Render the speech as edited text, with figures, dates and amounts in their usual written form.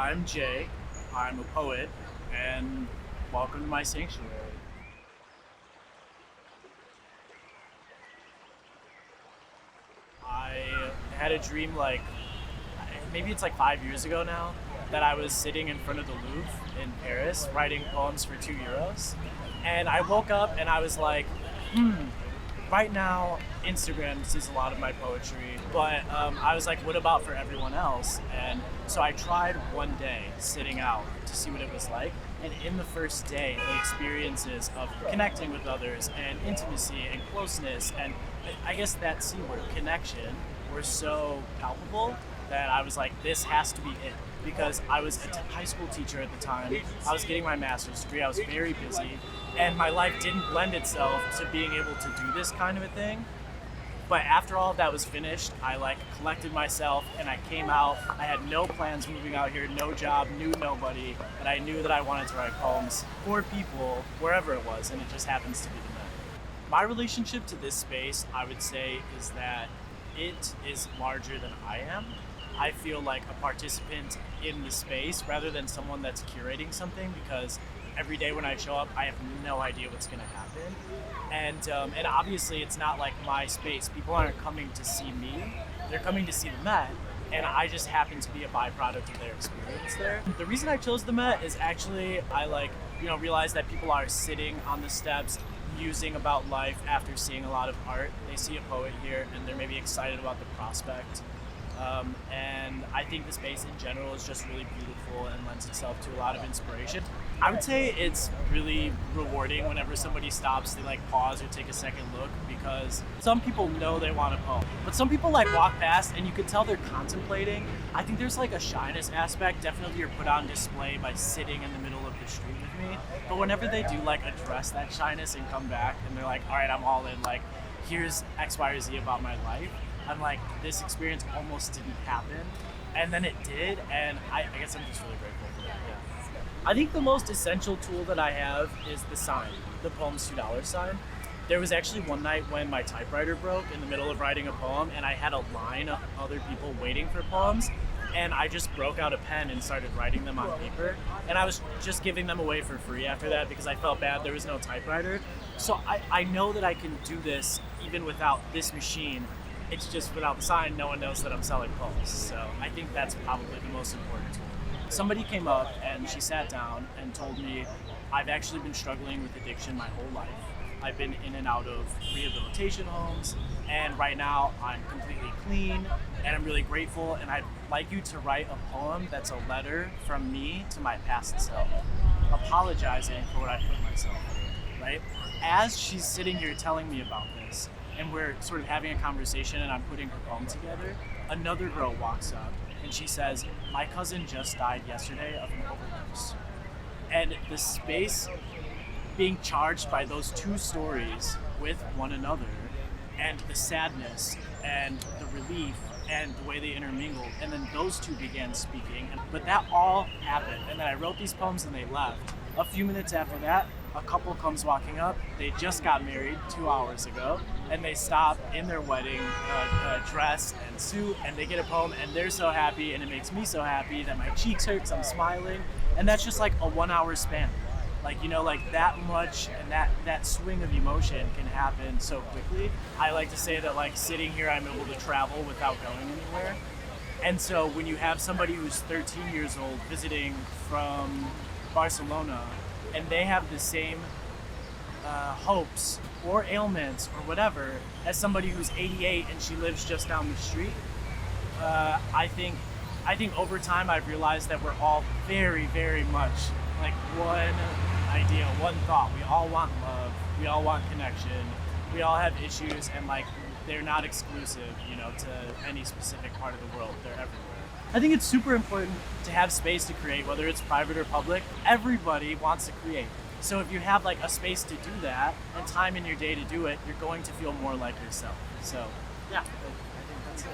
I'm Jay, I'm a poet, and welcome to my sanctuary. I had a dream maybe it's like 5 years ago now, that I was sitting in front of the Louvre in Paris writing poems for €2. And I woke up and I was like, right now Instagram sees a lot of my poetry, but I was like, what about for everyone else? And so I tried one day sitting out to see what it was like. And in the first day, the experiences of connecting with others and intimacy and closeness and I guess that C word, connection, were so palpable that I was like, this has to be it. Because I was a high school teacher at the time, I was getting my master's degree, I was very busy, and my life didn't lend itself to being able to do this kind of a thing. But after all of that was finished, I collected myself and I came out. I had no plans moving out here, no job, knew nobody, but I knew that I wanted to write poems for people wherever it was, and it just happens to be the Met. My relationship to this space, I would say, is that it is larger than I am. I feel like a participant in the space rather than someone that's curating something, because every day when I show up, I have no idea what's going to happen. And obviously it's not like my space. People aren't coming to see me. They're coming to see the Met, and I just happen to be a byproduct of their experience there. The reason I chose the Met is actually I realize that people are sitting on the steps musing about life after seeing a lot of art. They see a poet here and they're maybe excited about the prospect. And I think the space in general is just really beautiful and lends itself to a lot of inspiration. I would say it's really rewarding whenever somebody stops, they pause or take a second look, because some people know they want a poem, but some people walk past and you could tell they're contemplating. I think there's a shyness aspect. Definitely you're put on display by sitting in the middle of the street with me, but whenever they do address that shyness and come back and they're like, all right, I'm all in, here's X, Y, or Z about my life. I'm like, this experience almost didn't happen, and then it did, and I guess I'm just really grateful for that. Yeah. I think the most essential tool that I have is the sign, the Poems $2 sign. There was actually one night when my typewriter broke in the middle of writing a poem, and I had a line of other people waiting for poems, and I just broke out a pen and started writing them on paper, and I was just giving them away for free after that because I felt bad there was no typewriter. So I know that I can do this even without this machine. It's just without the sign, no one knows that I'm selling poems. So I think that's probably the most important tool. Somebody came up and she sat down and told me, I've actually been struggling with addiction my whole life. I've been in and out of rehabilitation homes, and right now I'm completely clean and I'm really grateful, and I'd like you to write a poem that's a letter from me to my past self, apologizing for what I put myself through, right? As she's sitting here telling me about this, and we're sort of having a conversation and I'm putting her poem together, another girl walks up and she says, my cousin just died yesterday of an overdose. And the space being charged by those two stories with one another, and the sadness and the relief and the way they intermingled, and then those two began speaking, but that all happened, and then I wrote these poems and they left. A few minutes after that, a couple comes walking up. They just got married 2 hours ago, and they stop in their wedding dress and suit, and they get a poem, and they're so happy, and it makes me so happy that my cheeks hurt, I'm smiling, and that's just a 1 hour span. That much, and that swing of emotion can happen so quickly. I like to say that sitting here, I'm able to travel without going anywhere. And so when you have somebody who's 13 years old visiting from Barcelona, and they have the same hopes or ailments or whatever as somebody who's 88 and she lives just down the street, I think over time I've realized that we're all very, very much one idea, one thought. We all want love, we all want connection, we all have issues, and they're not exclusive, to any specific part of the world. They're everywhere. I think it's super important to have space to create, whether it's private or public. Everybody wants to create. So if you have a space to do that and time in your day to do it, you're going to feel more like yourself. So yeah, I think that's it.